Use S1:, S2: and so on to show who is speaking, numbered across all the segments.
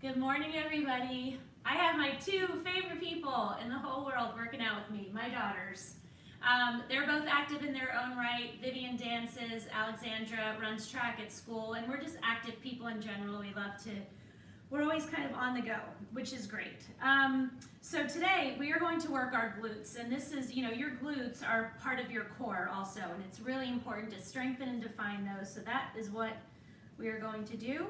S1: Good morning, everybody. I have my two favorite people in the whole world working out with me, my daughters. They're both active in their own right. Vivian dances, Alexandra runs track at school, and we're just active people in general. We're always kind of on the go, which is great. So today we are going to work our glutes, and this is, your glutes are part of your core also, and it's really important to strengthen and define those. So that is what we are going to do.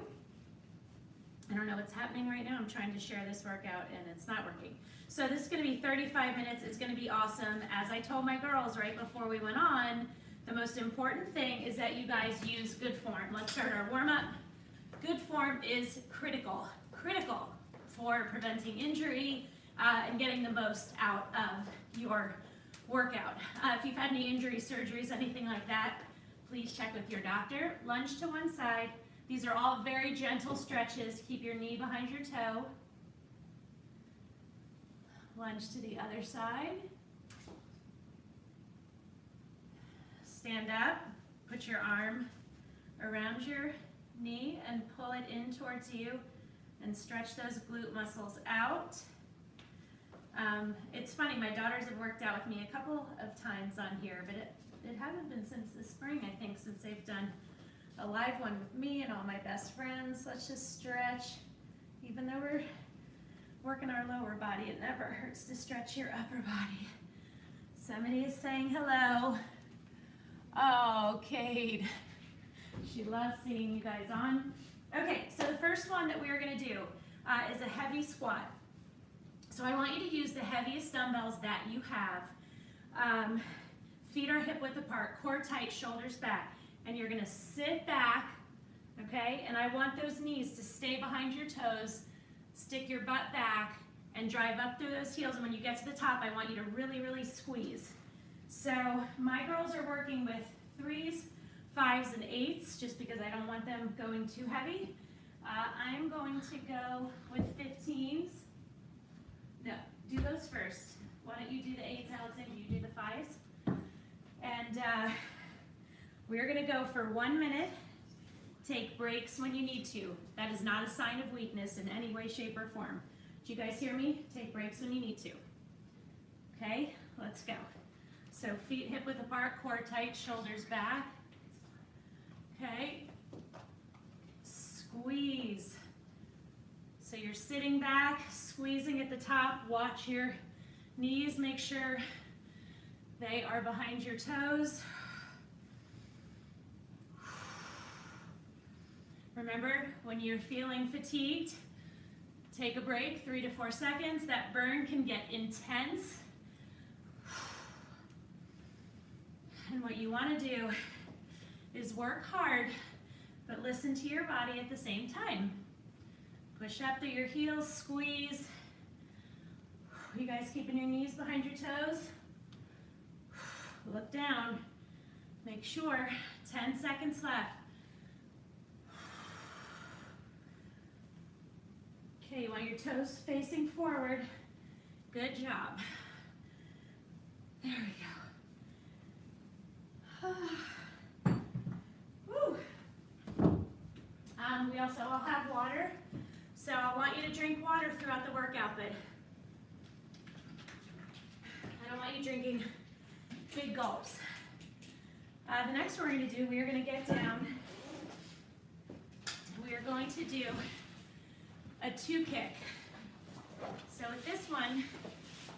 S1: I don't know what's happening right now. I'm trying to share this workout and it's not working. So this is going to be 35 minutes. It's going to be awesome. As I told my girls right before we went on, the most important thing is that you guys use good form. Let's start our warm-up. Good form is critical for preventing injury and getting the most out of your workout. If you've had any injury, surgeries, anything like that, please check with your doctor. Lunge to one side. These are all very gentle stretches. Keep your knee behind your toe. Lunge to the other side. Stand up. Put your arm around your knee and pull it in towards you and stretch those glute muscles out. It's funny, my daughters have worked out with me a couple of times on here, but it hasn't been since the spring, I think, since they've done a live one with me and all my best friends. Let's just stretch. Even though we're working our lower body, it never hurts to stretch your upper body. Somebody is saying hello. Oh, Kate. She loves seeing you guys on. Okay, so the first one that we are going to do is a heavy squat. So I want you to use the heaviest dumbbells that you have. Feet are hip width apart, core tight, shoulders back. And you're gonna sit back, okay? And I want those knees to stay behind your toes, stick your butt back, and drive up through those heels. And when you get to the top, I want you to really, really squeeze. So my girls are working with 3s, 5s, and 8s, just because I don't want them going too heavy. I'm going to go with 15s. No, do those first. Why don't you do the 8s, Alexander? You do the 5s. And we're going to go for 1 minute. Take breaks when you need to. That is not a sign of weakness in any way, shape, or form. Do you guys hear me? Take breaks when you need to. Okay, let's go. So feet hip width apart, core tight, shoulders back. Okay, squeeze. So you're sitting back, squeezing at the top. Watch your knees, make sure they are behind your toes. Remember, when you're feeling fatigued, take a break, 3 to 4 seconds. That burn can get intense. And what you want to do is work hard, but listen to your body at the same time. Push up through your heels, squeeze. You guys keeping your knees behind your toes? Look down. Make sure, 10 seconds left. Okay, you want your toes facing forward. Good job. There we go. Woo. We also all have water, so I want you to drink water throughout the workout, but I don't want you drinking big gulps. The next one we're going to do, we are going to get down. We are going to do a 2 kick. So with this one,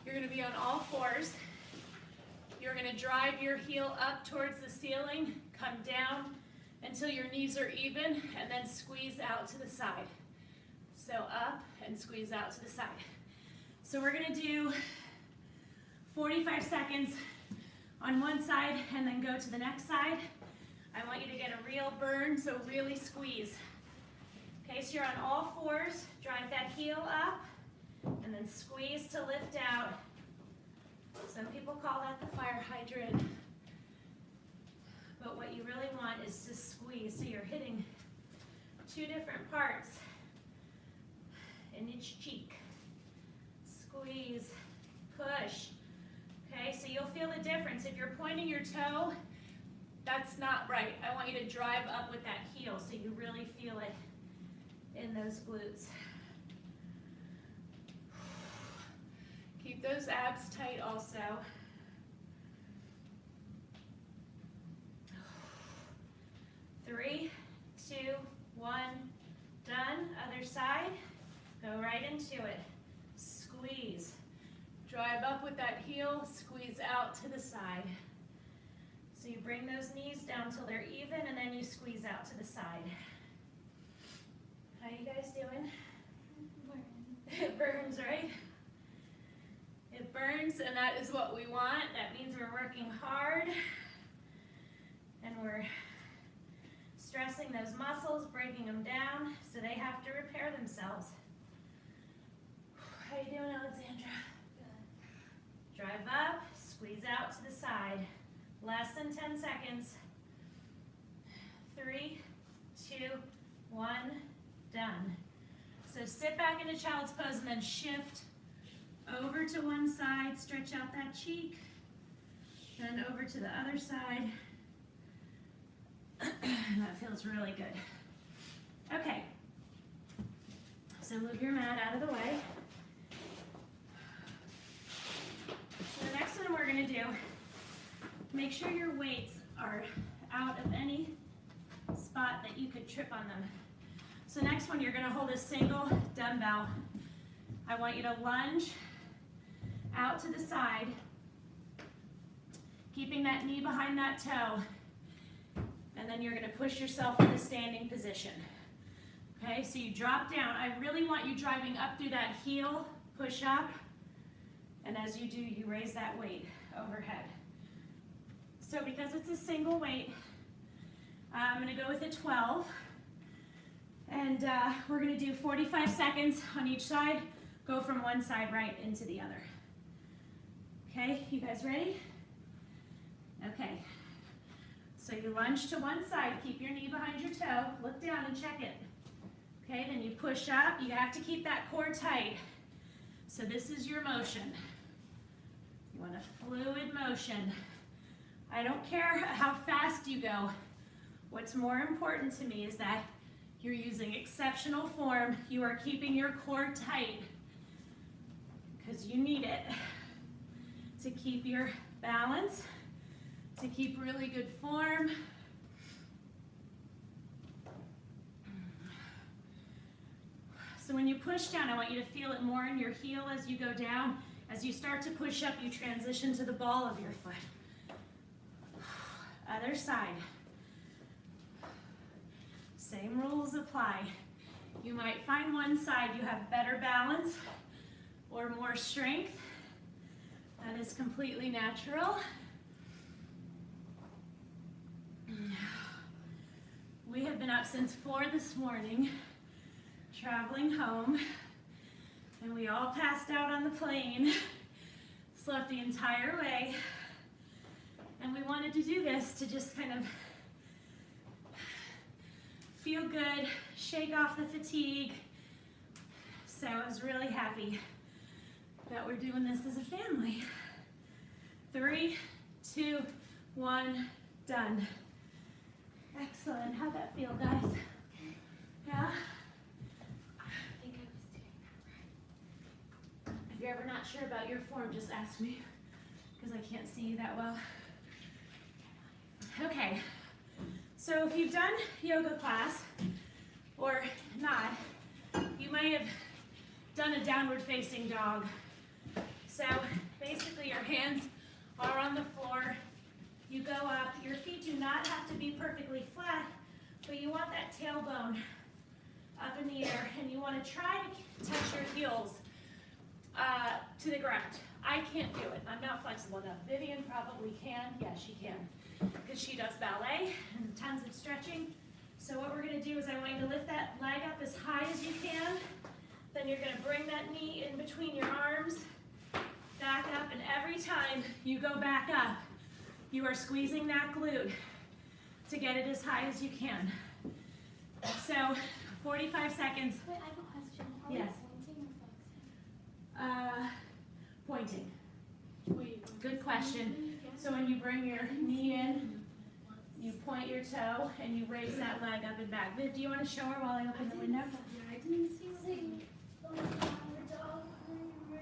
S1: you're going to be on all fours. You're going to drive your heel up towards the ceiling, come down until your knees are even, and then squeeze out to the side. So up and squeeze out to the side. So we're going to do 45 seconds on one side and then go to the next side. I want you to get a real burn, so really squeeze. Okay, so you're on all fours, drive that heel up, and then squeeze to lift out. Some people call that the fire hydrant. But what you really want is to squeeze, so you're hitting 2 different parts in each cheek. Squeeze, push. Okay, so you'll feel the difference. If you're pointing your toe, that's not right. I want you to drive up with that heel so you really feel it in those glutes. Keep those abs tight also. 3, 2, 1, done. Other side, go right into it. Squeeze. Drive up with that heel, squeeze out to the side. So you bring those knees down till they're even, and then you squeeze out to the side. How you guys doing? It burns, right? It burns, and that is what we want. That means we're working hard, and we're stressing those muscles, breaking them down, so they have to repair themselves. How you doing, Alexandra? Good. Drive up, squeeze out to the side. Less than 10 seconds. 3, 2, 1, done. So sit back into child's pose and then shift over to one side, stretch out that cheek, then over to the other side. That feels really good. Okay, so move your mat out of the way. So the next one we're going to do, make sure your weights are out of any spot that you could trip on them. So next one, you're going to hold a single dumbbell. I want you to lunge out to the side, keeping that knee behind that toe, and then you're going to push yourself into standing position. Okay, so you drop down. I really want you driving up through that heel, push up, and as you do, you raise that weight overhead. So because it's a single weight, I'm going to go with a 12, and we're going to do 45 seconds on each side, go from one side right into the other. Okay, you guys ready? Okay, so you lunge to one side, keep your knee behind your toe, look down and check it. Okay, then you push up, you have to keep that core tight. So this is your motion. You want a fluid motion. I don't care how fast you go. What's more important to me is that you're using exceptional form. You are keeping your core tight because you need it to keep your balance, to keep really good form. So when you push down, I want you to feel it more in your heel as you go down. As you start to push up, you transition to the ball of your foot. Other side. Same rules apply. You might find one side you have better balance or more strength. That is completely natural. We have been up since 4 this morning, traveling home, and we all passed out on the plane, slept the entire way, and we wanted to do this to just kind of feel good, shake off the fatigue. So I was really happy that we're doing this as a family. 3, 2, 1, done. Excellent. How'd that feel, guys? Yeah? I think I was doing that right. If you're ever not sure about your form, just ask me, because I can't see you that well. Okay, so if you've done yoga class, or not, you might have done a downward facing dog. So basically your hands are on the floor, you go up, your feet do not have to be perfectly flat, but you want that tailbone up in the air, and you want to try to touch your heels to the ground. I can't do it, I'm not flexible enough. Vivian probably can, yeah, she can, because she does ballet and tons of stretching. So what we're going to do is I want you to lift that leg up as high as you can, then you're going to bring that knee in between your arms, back up, and every time you go back up, you are squeezing that glute to get it as high as you can. So 45 seconds.
S2: Wait, I have a question. Are
S1: Yes.
S2: we pointing or
S1: Pointing.
S2: flexing? Wait,
S1: Good question. So when you bring your knee in, you point your toe and you raise that leg up and back. Viv, do you want to show her while I open the window?
S2: I didn't see what the dog right.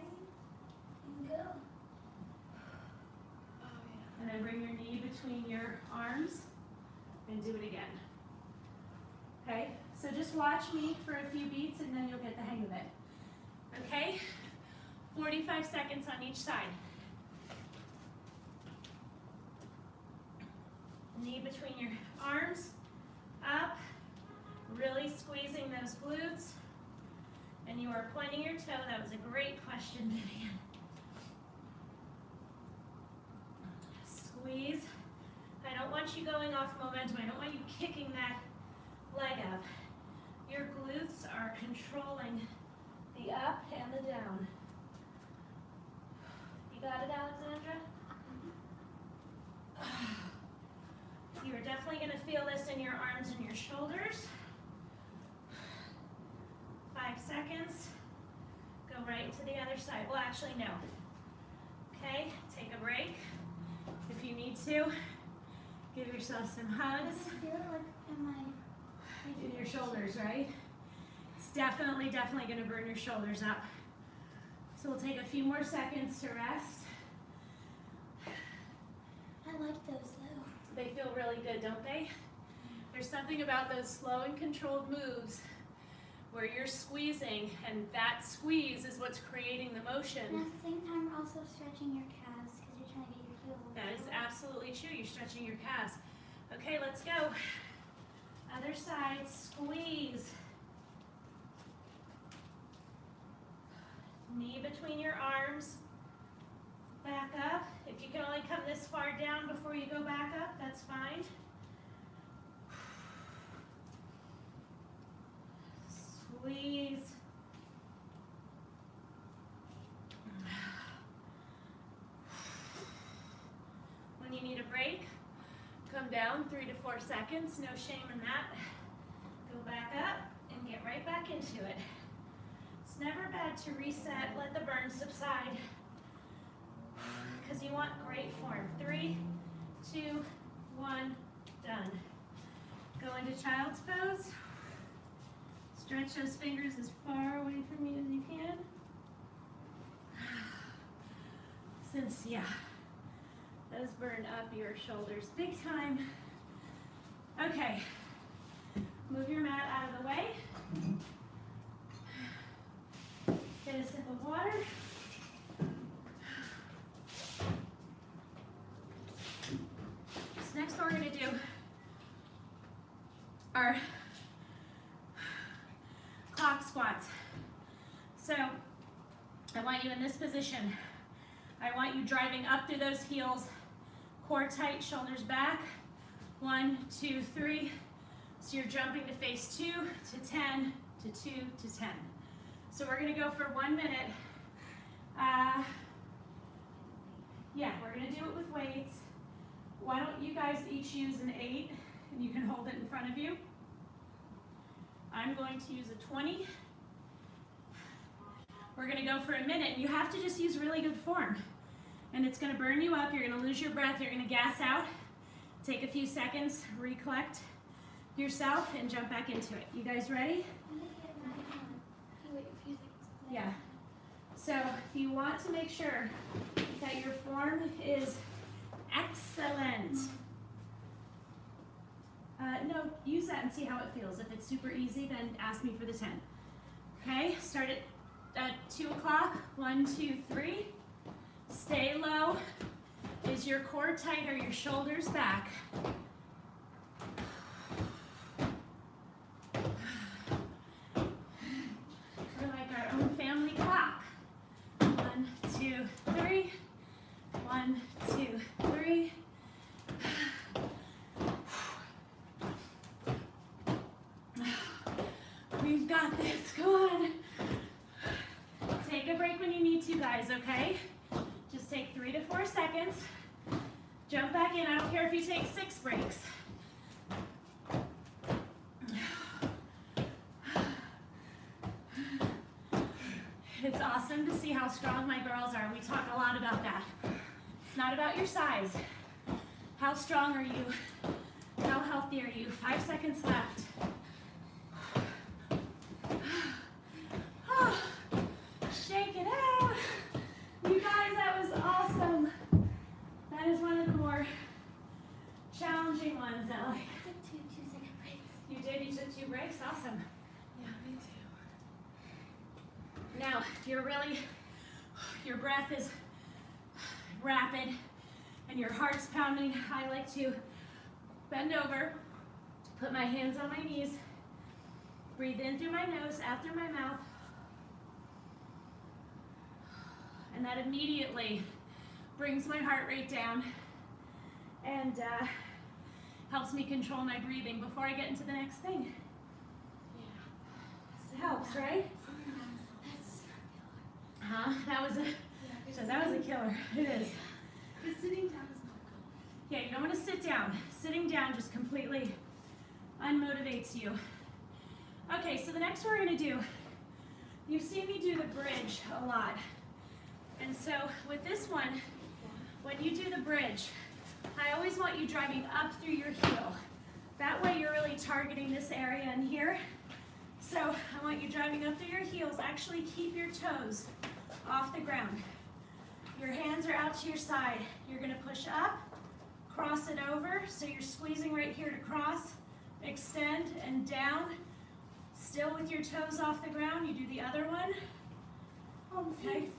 S1: just watch me for a few beats and then you'll get the hang of it. Okay? 45 seconds on each side. Knee between your arms, up, really squeezing those glutes. And you are pointing your toe. That was a great question, Vivian. Squeeze. I don't want you going off momentum. I don't want you kicking that leg up. Your glutes are controlling the up and the down. You got it, Alexandra? You are definitely going to feel this in your arms and your shoulders. 5 seconds. Go right to the other side. Well, actually, no. Okay, take a break if you need to. Give yourself some hugs.
S2: I feel like
S1: In your shoulders, right? It's definitely going to burn your shoulders up. So we'll take a few more seconds to rest.
S2: I like those though.
S1: They feel really good, don't they? There's something about those slow and controlled moves where you're squeezing, and that squeeze is what's creating the motion.
S2: And at the same time, you're also stretching your calves because you're trying to get your heels.
S1: That is absolutely true. You're stretching your calves. Okay, let's go. Other side, squeeze. Knee between your arms. Back up. If you can only come this far down before you go back up, that's fine. Squeeze. When you need a break, come down 3 to 4 seconds. No shame in that. Go back up and get right back into it. It's never bad to reset, let the burn subside, because you want great form. 3, 2, 1, done. Go into child's pose. Stretch those fingers as far away from you as you can. Since, those burn up your shoulders big time. Okay, move your mat out of the way. Get a sip of water. So next what we're gonna do are clock squats. So I want you in this position. I want you driving up through those heels, core tight, shoulders back. 1, 2, 3. So you're jumping to face 2 to 10 to 2 to 10. So we're gonna go for 1 minute. We're gonna do it with weights. Why don't you guys each use an 8 and you can hold it in front of you. I'm going to use a 20. We're gonna go for a minute, and you have to just use really good form. And it's gonna burn you up, you're gonna lose your breath, you're gonna gas out. Take a few seconds, recollect yourself, and jump back into it. You guys ready?
S2: I'm gonna get my Wait a few seconds.
S1: Yeah. So you want to make sure that your form is excellent. No, use that and see how it feels. If it's super easy, then ask me for the 10. Okay, start at 2 o'clock. 1, 2, 3. Stay low. Is your core tight or your shoulders back? We're like our own family clock. 1, 2, 3. 1, 2, 3. We've got this. Go on. Take a break when you need to, guys, okay? Just take 3 to 4 seconds. Jump back in. I don't care if you take 6 breaks. It's awesome to see how strong my girls are. We talk a lot about that. It's not about your size. How strong are you? How healthy are you? 5 seconds left. Shake it out. You guys, that was awesome. That is one of the more challenging ones, Ellie.
S2: I took two 2-second breaks.
S1: You did? You took 2 breaks? Awesome. if you're really, your breath is rapid and your heart's pounding, I like to bend over, put my hands on my knees, breathe in through my nose, out through my mouth, and that immediately brings my heart rate down and helps me control my breathing before I get into the next thing. Yeah, it helps, right? That was a killer. It is.
S2: But sitting down is not good.
S1: Yeah, you don't want to sit down. Sitting down just completely unmotivates you. Okay, so the next one we're going to do, you've seen me do the bridge a lot. And so with this one, when you do the bridge, I always want you driving up through your heel. That way you're really targeting this area in here. So I want you driving up through your heels. Actually keep your toes off the ground. Your hands are out to your side. You're going to push up, cross it over. So you're squeezing right here to cross, extend, and down. Still with your toes off the ground. You do the other one. Okay.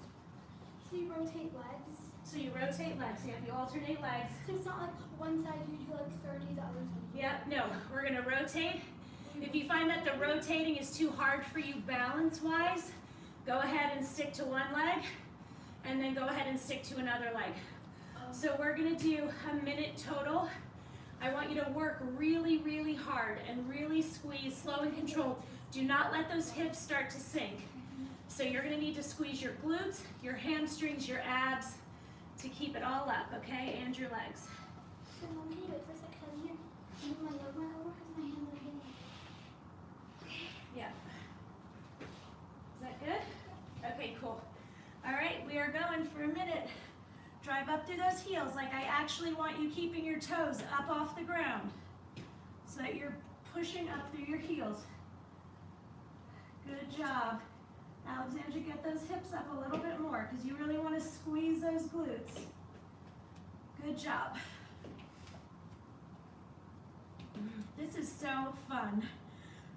S2: So you rotate legs.
S1: So you rotate legs. Yeah, you alternate legs.
S2: So it's not like one side you do like 30, the other side.
S1: Yeah, no, we're going to rotate. If you find that the rotating is too hard for you balance-wise, go ahead and stick to one leg, and then go ahead and stick to another leg. So we're going to do a minute total. I want you to work really, really hard and really squeeze, slow and controlled. Do not let those hips start to sink. So you're going to need to squeeze your glutes, your hamstrings, your abs to keep it all up, okay, and your legs.
S2: So Mom, can you wait for a second? Because you move my yoga mat over because my hands are hitting it.
S1: Yeah. Is that good? Okay, cool. All right, we are going for a minute. Drive up through those heels. Like I actually want you keeping your toes up off the ground so that you're pushing up through your heels. Good job. Alexandra, get those hips up a little bit more because you really want to squeeze those glutes. Good job. This is so fun.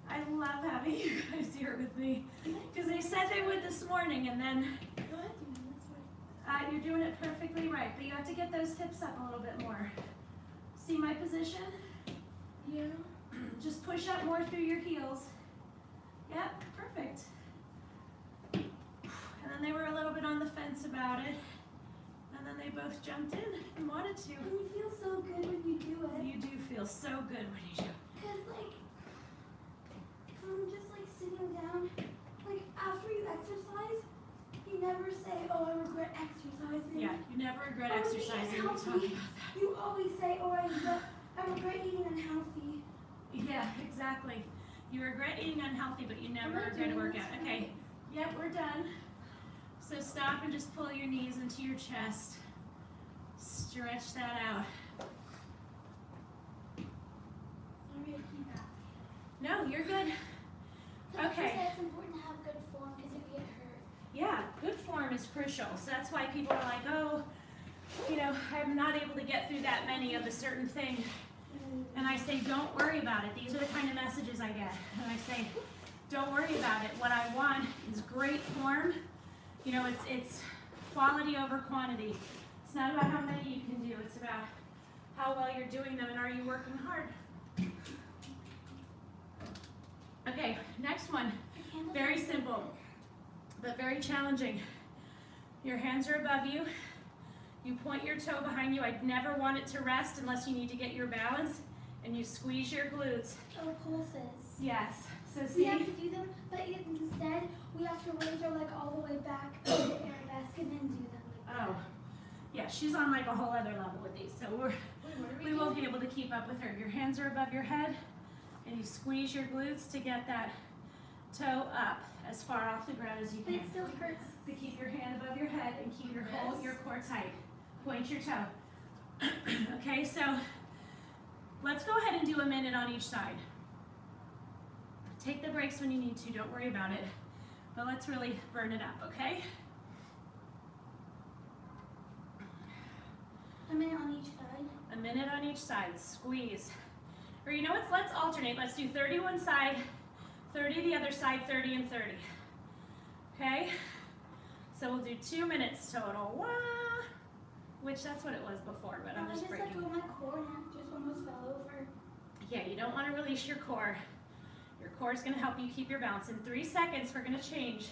S1: I love having you guys here with me because they said they would this morning and then you're doing it perfectly right, but you have to get those hips up a little bit more. See my position?
S2: Yeah.
S1: Just push up more through your heels. Yep, perfect. And then they were a little bit on the fence about it. And then they both jumped in and wanted to.
S2: And you feel so good when you do it.
S1: You do feel so good when you do.
S2: Because like, from just like sitting down, like after you exercise, you never say, oh, I regret exercising.
S1: Yeah, you never regret exercising. We talk about that.
S2: You always say, oh, I regret eating unhealthy.
S1: Yeah, exactly. You regret eating unhealthy, but you never regret a workout. Okay, yep, we're done. So stop and just pull your knees into your chest. Stretch that out.
S2: Sorry to keep asking.
S1: No, you're good.
S2: But like you
S1: Okay.
S2: said, it's important to have good form because if you get hurt.
S1: Yeah, good form is crucial. So that's why people are like, oh, you know, I'm not able to get through that many of a certain thing. And I say, don't worry about it. These are the kind of messages I get. And I say, don't worry about it. What I want is great form. You know, it's quality over quantity. It's not about how many you can do. It's about how well you're doing them and are you working hard. Okay, next one. Very simple, but very challenging. Your hands are above you. You point your toe behind you. I'd never want it to rest unless you need to get your balance. And you squeeze your glutes.
S2: Oh, pulses.
S1: Yes. So
S2: We
S1: see?
S2: have to do them, but instead we have to raise our leg all the way back to the air desk and then do them like that.
S1: Oh, yeah, she's on like a whole other level with these. So we won't be able to keep up with her. Your hands are above your head and you squeeze your glutes to get that toe up as far off the ground as you
S2: But
S1: can.
S2: it still hurts.
S1: To keep your hand above your head and keep your core tight. Point your toe. Okay, so let's go ahead and do a minute on each side. Take the breaks when you need to, don't worry about it. But let's really burn it up, okay?
S2: A minute on each side.
S1: A minute on each side, squeeze. Or you know what, let's alternate. Let's do 30 one side, 30 the other side, 30 and 30. Okay? So we'll do 2 minutes total. Wah! Which that's what it was before, but I'm just breaking.
S2: I just like my core and just almost fell over.
S1: Yeah, you don't want to release your core. Your core is going to help you keep your balance. In 3 seconds, we're going to change.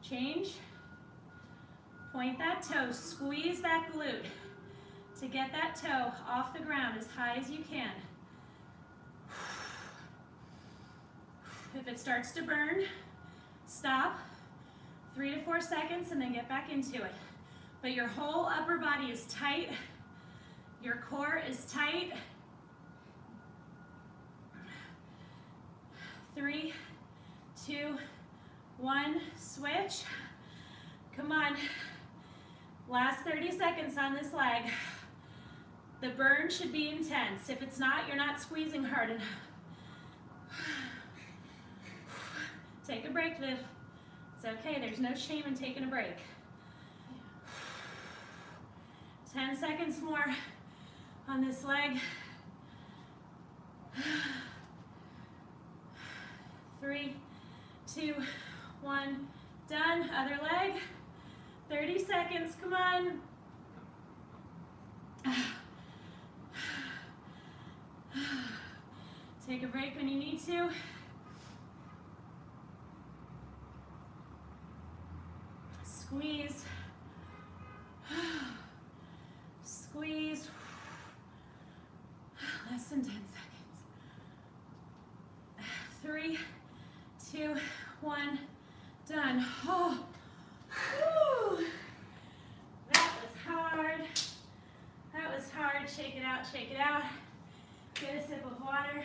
S1: Change. Point that toe. Squeeze that glute to get that toe off the ground as high as you can. If it starts to burn, stop. 3 to 4 seconds and then get back into it. But your whole upper body is tight. Your core is tight. 3, 2, 1, switch. Come on. Last 30 seconds on this leg. The burn should be intense. If it's not, you're not squeezing hard enough. Take a break, Viv. It's okay, there's no shame in taking a break. 10 seconds more on this leg. 3, 2, 1, done. Other leg. 30 seconds, come on. Take a break when you need to. Squeeze. Squeeze. Less than 10 seconds. 3, 2, 1, done. Oh. Whew. That was hard. That was hard. Shake it out, shake it out. Get a sip of water.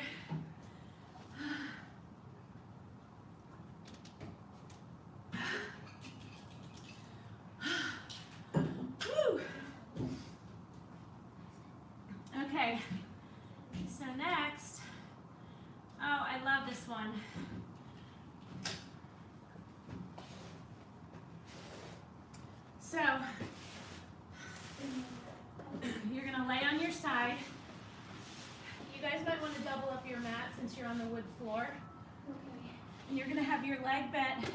S1: Whew. Okay, so next, oh, I love this one. So, you're gonna lay on your side. You guys might want to double up your mat since you're on the wood floor.
S2: Okay.
S1: And you're gonna have your leg bent.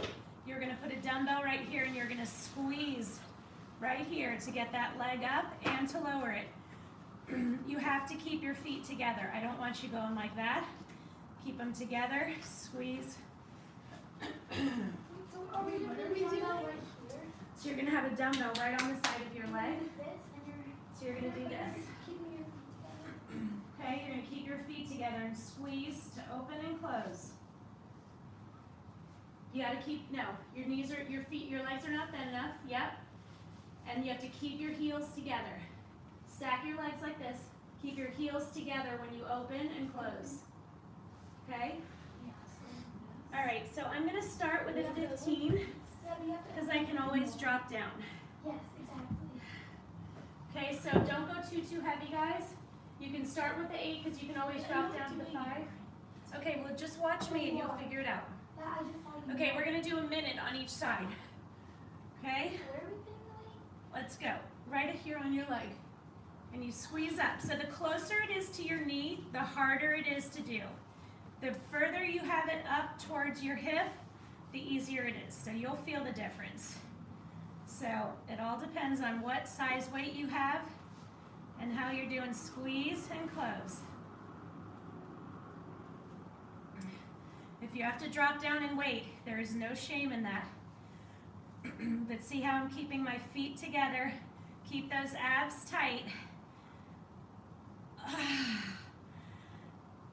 S1: You're gonna put a dumbbell right here and you're gonna squeeze right here to get that leg up and to lower it. You have to keep your feet together. I don't want you going like that. Keep them together, squeeze.
S2: So are we doing right here?
S1: So you're gonna have a dumbbell right on the side of your leg.
S2: This and
S1: So you're gonna do this.
S2: keeping your feet together.
S1: Okay, you're gonna keep your feet together and squeeze to open and close. You gotta keep, no, your knees are, your feet, your legs are not bent enough, yep. And you have to keep your heels together. Stack your legs like this. Keep your heels together when you open and close. Okay? All right, so I'm gonna start with a 15 because I can always drop down.
S2: Yes, exactly.
S1: Okay, so don't go too heavy, guys. You can start with the 8 because you can always drop down to the 5. Okay, well just watch me and you'll figure it out. Okay, we're gonna do a minute on each side. Okay?
S2: Where are we putting the weight?
S1: Let's go. Right here on your leg. And you squeeze up. So the closer it is to your knee, the harder it is to do. The further you have it up towards your hip, the easier it is. So you'll feel the difference. So it all depends on what size weight you have and how you're doing squeeze and close. If you have to drop down in weight, there is no shame in that. But see how I'm keeping my feet together. Keep those abs tight.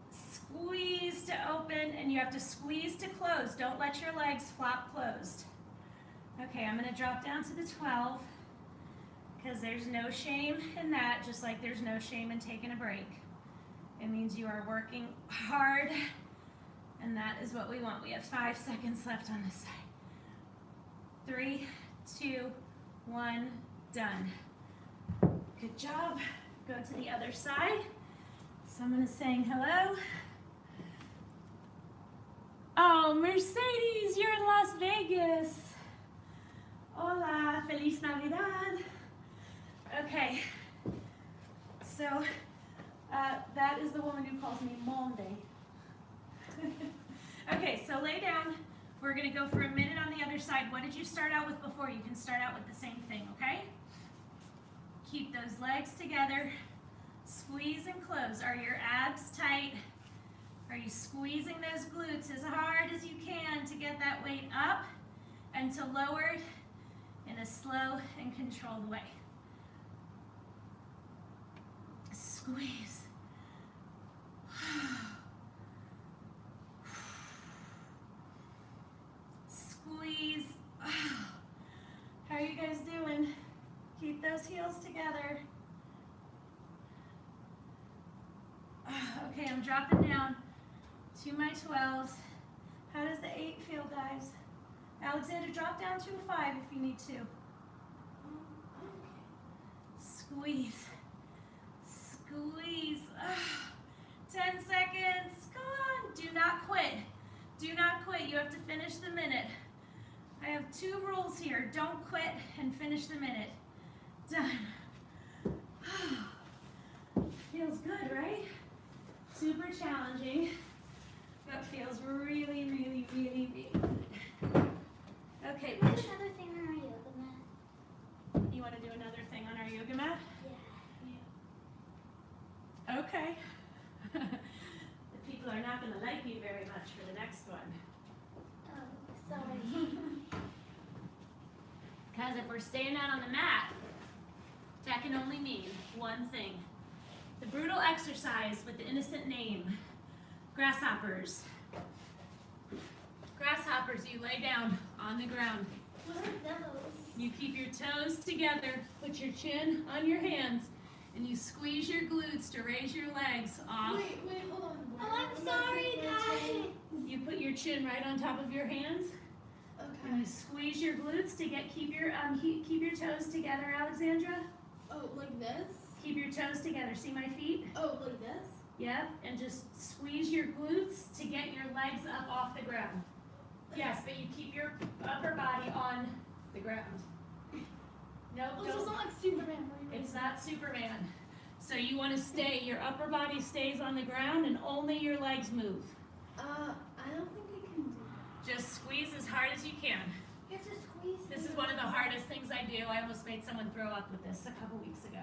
S1: Squeeze to open, and you have to squeeze to close. Don't let your legs flop closed. Okay, I'm gonna drop down to the 12 because there's no shame in that, just like there's no shame in taking a break. It means you are working hard, and that is what we want. We have 5 seconds left on this side. 3, 2, 1, done. Good job. Go to the other side. Someone is saying hello. Oh, Mercedes, you're in Las Vegas. Hola, Feliz Navidad. Okay, so that is the woman who calls me Monday. Okay, so lay down We're gonna go for a minute on the other side. What did you start out with before? You can start out with the same thing, okay? Keep those legs together. Squeeze and close. Are your abs tight? Are you squeezing those glutes as hard as you can to get that weight up and to lower it in a slow and controlled way? Squeeze. Squeeze. How are you guys doing? Keep those heels together. Okay, I'm dropping down to my 12s. How does the 8 feel, guys? Alexander, drop down to a 5 if you need to. Squeeze. Squeeze. 10 seconds. Come on. Do not quit. Do not quit. You have to finish the minute. I have 2 rules here. Don't quit and finish the minute. Done. Feels good, right? Super challenging, but feels really, really, really, really good. Okay,
S2: Can we do another thing on our yoga mat?
S1: you want to do another thing on our yoga mat?
S2: Yeah.
S1: Okay. The people are not going to like you very much for the next one.
S2: Oh, sorry.
S1: Because if we're staying out on the mat, that can only mean one thing. The brutal exercise with the innocent name, grasshoppers. Grasshoppers, you lay down on the ground.
S2: What are those?
S1: You keep your toes together, put your chin on your hands, and you squeeze your glutes to raise your legs off.
S2: Wait, hold on. Oh, I'm sorry, guys.
S1: You put your chin right on top of your hands, and you squeeze your glutes to keep your toes together, Alexandra.
S2: Oh, like this?
S1: Keep your toes together. See my feet?
S2: Oh, like this?
S1: Yep, and just squeeze your glutes to get your legs up off the ground. Yes, but you keep your upper body on the ground. Nope,
S2: Oh, so it's not like Superman.
S1: it's not Superman. So you want to stay, your upper body stays on the ground and only your legs move.
S2: I don't think I can do that.
S1: Just squeeze as hard as you can.
S2: You have to squeeze.
S1: This is one of the hardest things I do. I almost made someone throw up with this a couple weeks ago.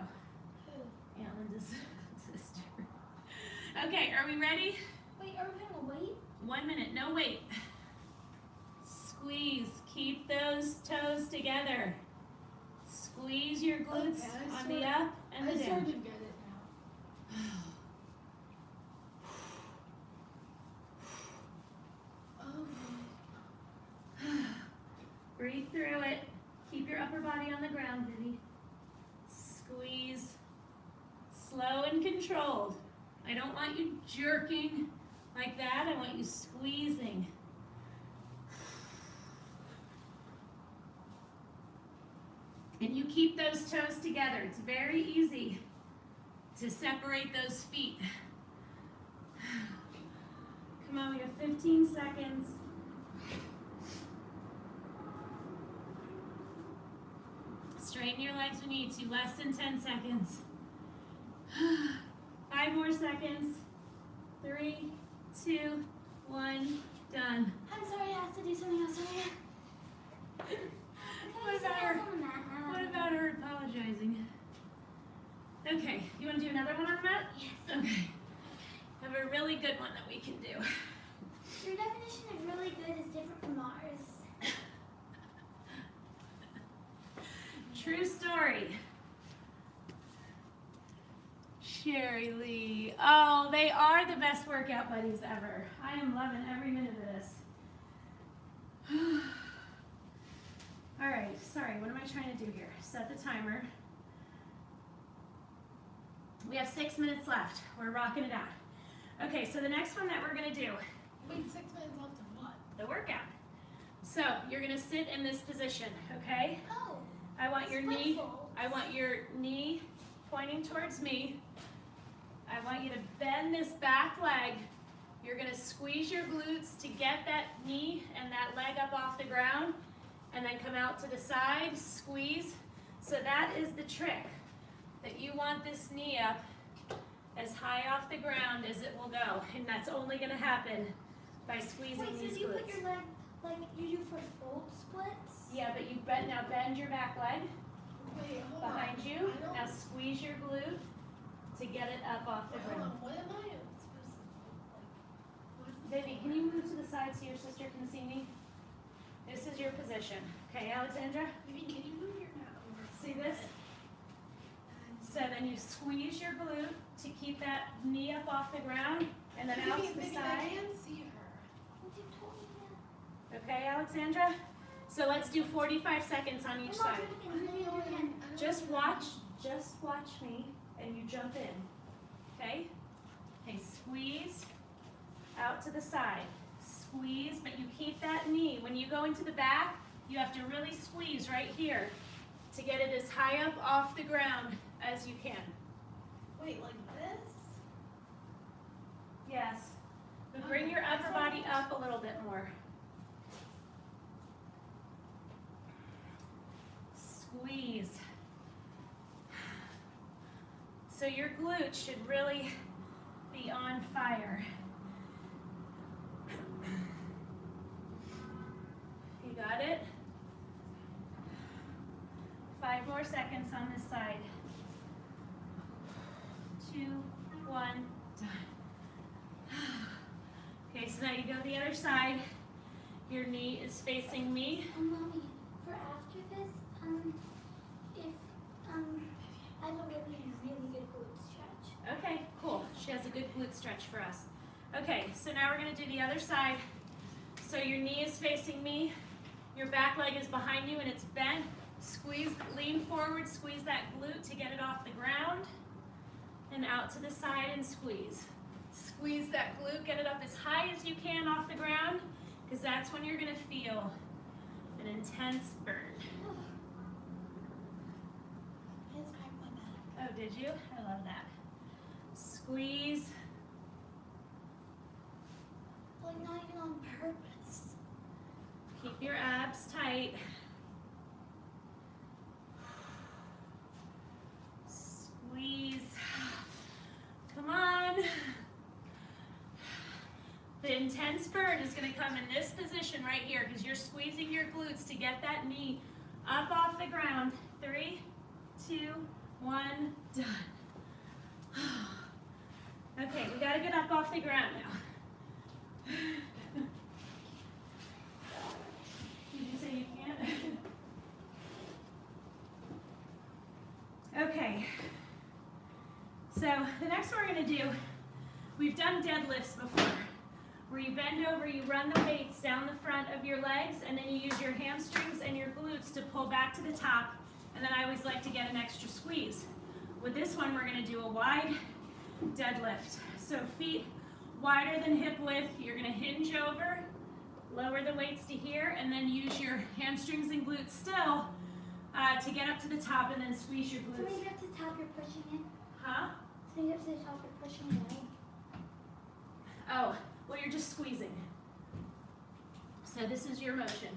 S2: Who?
S1: Aunt Linda's sister. Okay, are we ready?
S2: Wait, are we gonna wait?
S1: 1 minute, no wait. Squeeze, keep those toes together. Squeeze your glutes on the up and the down.
S2: to get it now.
S1: Breathe through it. Keep your upper body on the ground, Vivi. Squeeze. Slow and controlled. I don't want you jerking like that. I want you squeezing. And you keep those toes together. It's very easy to separate those feet. Come on, we have 15 seconds. Straighten your legs when you need to. Less than 10 seconds. 5 more seconds. 3, 2, 1, done.
S2: I'm sorry, I have to do something else over here.
S1: What about her apologizing? Okay, you want to do another one on the mat?
S2: Yes.
S1: Okay. I have a really good one that we can do.
S2: Your definition of really good is different from ours.
S1: True story. Sherry Lee. Oh, they are the best workout buddies ever. I am loving every minute of this. All right, sorry, what am I trying to do here? Set the timer. We have 6 minutes left. We're rocking it out. Okay, so the next one that we're gonna do,
S2: Wait, 6 minutes left of what?
S1: the workout. So you're gonna sit in this position, okay?
S2: Oh.
S1: I want your knee,
S2: fold.
S1: I want your knee pointing towards me. I want you to bend this back leg. You're gonna squeeze your glutes to get that knee and that leg up off the ground, and then come out to the side, squeeze. So that is the trick, that you want this knee up as high off the ground as it will go, and that's only gonna happen by squeezing
S2: Wait, so
S1: these
S2: do you put
S1: glutes.
S2: your leg like like you do for fold splits?
S1: Yeah, but you bend your back leg
S3: Wait, hold
S1: behind
S3: on.
S1: you.
S3: I don't.
S1: Now squeeze your glute to get it up off the
S3: Wait, hold
S1: ground.
S3: on. What am I supposed to do? Like, what's the
S1: Baby, can you move to the side so your sister can see me? This is your position. Okay, Alexandra?
S3: Maybe can you move your neck over?
S1: See this? So then you squeeze your glute to keep that knee up off the ground, and then out to the
S3: I
S1: side.
S3: can't see her.
S2: Would you told me that?
S1: Okay, Alexandra? So let's do 45 seconds on each side. Just watch me, and you jump in. Okay? Okay, squeeze out to the side. Squeeze, but you keep that knee. When you go into the back, you have to really squeeze right here to get it as high up off the ground as you can.
S3: Wait, like this?
S1: Yes. But bring your upper body up a little bit more. Squeeze. So your glutes should really be on fire. You got it? 5 more seconds on this side. 2, 1, done. Okay, so now you go to the other side. Your knee is facing me.
S2: Mommy, for after this, if I have a really good glute stretch.
S1: Okay, cool. She has a good glute stretch for us. Okay, so now we're gonna do the other side. So your knee is facing me. Your back leg is behind you and it's bent. Squeeze, lean forward, squeeze that glute to get it off the ground. And out to the side and squeeze. Squeeze that glute, get it up as high as you can off the ground, because that's when you're gonna feel an intense burn.
S2: I just cracked my back.
S1: Oh, did you? I love that. Squeeze.
S2: Like not even on purpose.
S1: Keep your abs tight. Squeeze. Come on. The intense burn is going to come in this position right here because you're squeezing your glutes to get that knee up off the ground. 3, 2, 1, done. Okay, we got to get up off the ground now. Did you say you can't? Okay. So the next one we're going to do, we've done deadlifts before, where you bend over, you run the weights down the front of your legs, and then you use your hamstrings and your glutes to pull back to the top, and then I always like to get an extra squeeze. With this one, we're going to do a wide deadlift. So feet wider than hip width, you're going to hinge over, lower the weights to here, and then use your hamstrings and glutes still to get up to the top, and then squeeze your
S2: So when
S1: glutes.
S2: you get to the top, you're pushing it.
S1: Huh?
S2: So when you get to the top, you're pushing it away.
S1: Oh, well, you're just squeezing. So this is your motion.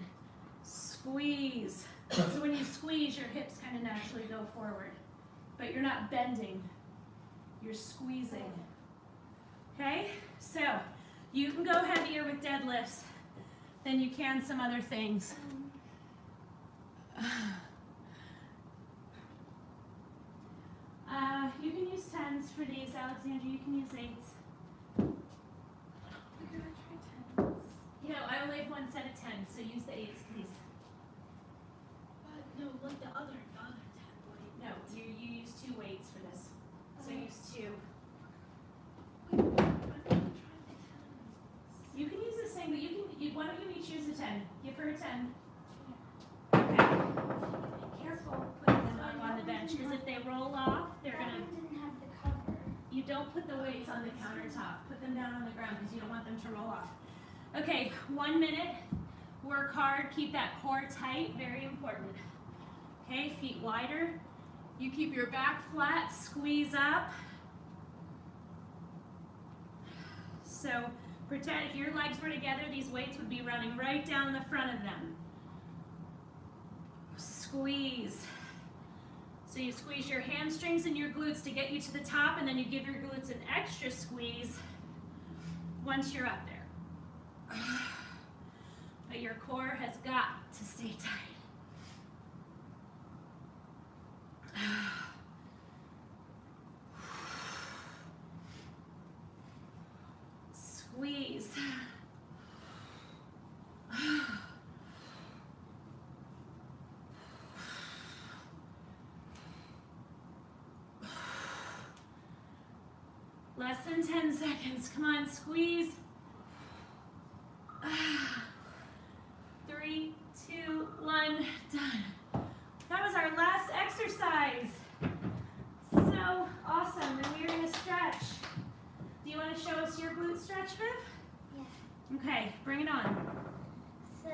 S1: Squeeze. So when you squeeze, your hips kind of naturally go forward. But you're not bending. You're squeezing. Okay? So you can go heavier with deadlifts than you can some other things. You can use 10s for these, Alexandra. You can use 8s.
S3: We're gonna try 10s.
S1: You know, I only have one set of 10s, so use the 8s, please.
S3: But no, like the other 10. Like,
S1: No, you use 2 weights for this. So use 2.
S3: wait, I'm gonna try the 10s.
S1: You can use the same, but why don't you each use a 10? Give her a 10. Okay. Careful putting them on the bench, because if they roll off, they're
S2: That
S1: gonna.
S2: one didn't have the cover.
S1: You don't put the weights on the countertop. Put them down on the ground because you don't want them to roll off. Okay, 1 minute. Work hard. Keep that core tight. Very important. Okay, feet wider. You keep your back flat. Squeeze up. So pretend if your legs were together, these weights would be running right down the front of them. Squeeze. So you squeeze your hamstrings and your glutes to get you to the top, and then you give your glutes an extra squeeze once you're up there. but your core has got to stay tight. Squeeze. Less than 10 seconds. Come on, squeeze. 3, 2, 1, done. That was our last exercise. So awesome. And we're going to stretch. Do you want to show us your glute stretch, Viv?
S2: Yeah.
S1: Okay, bring it on.
S2: So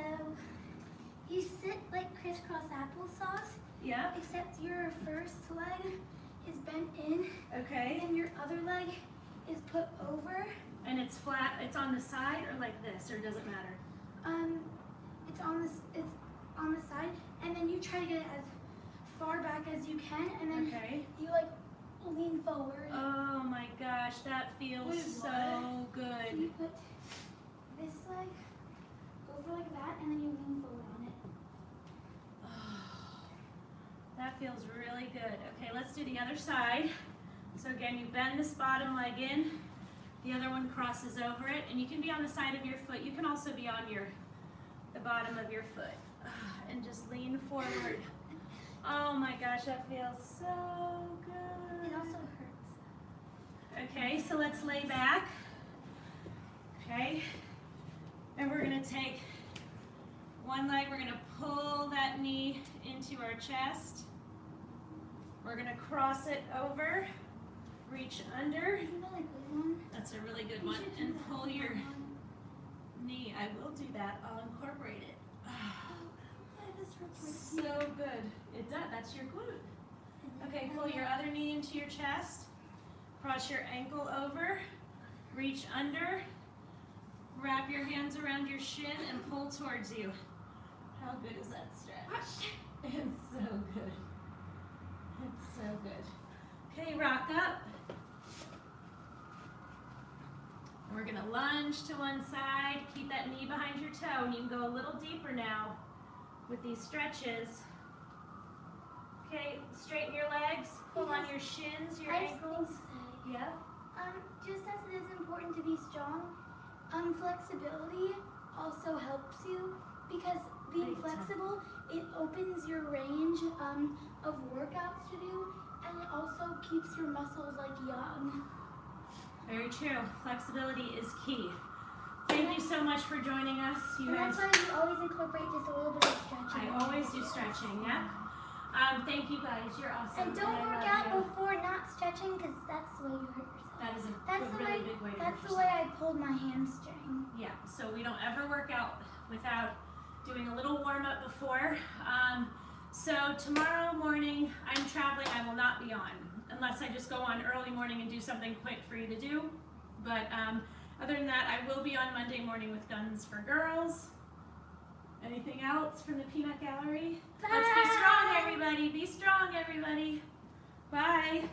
S2: you sit like crisscross applesauce,
S1: Yeah.
S2: except your first leg is bent in,
S1: Okay.
S2: and your other leg is put over.
S1: And it's flat. It's on the side or like this, or does it matter?
S2: It's on the side, and then you try to get it as far back as you can, and then
S1: Okay.
S2: you like lean forward.
S1: Oh my gosh, that feels
S3: Wait,
S1: so
S2: So
S1: good.
S2: you put this leg over like that, and then you lean forward on it.
S1: That feels really good. Okay, let's do the other side. So again, you bend this bottom leg in, the other one crosses over it, and you can be on the side of your foot. You can also be on the bottom of your foot. And just lean forward. Oh my gosh, that feels so good.
S2: It also hurts.
S1: Okay, so let's lay back. Okay, and we're gonna take one leg, we're gonna pull that knee into our chest. We're gonna cross it over, reach under.
S2: Isn't that a good one?
S1: That's a really good
S2: You
S1: one.
S2: should do
S1: And
S2: that
S1: pull
S2: for
S1: your
S2: one.
S1: knee. I will do that. I'll incorporate it.
S2: This hurts my
S1: So good. It does. That's your glute.
S2: feet.
S1: Okay, pull your other knee into your chest. Cross your ankle over. Reach under. Wrap your hands around your shin and pull towards you. How good is that stretch? It's so good. It's so good. Okay, rock up. We're gonna lunge to one side. Keep that knee behind your toe, and you can go a little deeper now with these stretches. Okay, straighten your legs, pull on your shins, your
S2: I just
S1: ankles.
S2: think so.
S1: Yep.
S2: Just as it is important to be strong, flexibility also helps you, because being
S1: Big time.
S2: flexible, it opens your range of workouts to do, and it also keeps your muscles like young.
S1: Very true. Flexibility is key. Thank you so much for joining us. You
S2: And
S1: guys,
S2: that's why you always incorporate just a little bit of stretching.
S1: I always do stretching, yeah? Thank you guys, you're awesome.
S2: And don't
S1: I
S2: work
S1: love
S2: out
S1: you.
S2: before not stretching, because that's the way you hurt yourself.
S1: That is a
S2: That's the
S1: really
S2: way.
S1: big way to
S2: That's
S1: hurt
S2: the way I pulled my hamstring.
S1: Yeah, so we don't ever work out without doing a little warm up before. So tomorrow morning, I'm traveling, I will not be on, unless I just go on early morning and do something quick for you to do. But other than that, I will be on Monday morning with Guns for Girls. Anything else from the Peanut Gallery? Let's be strong, everybody. Be strong, everybody. Bye.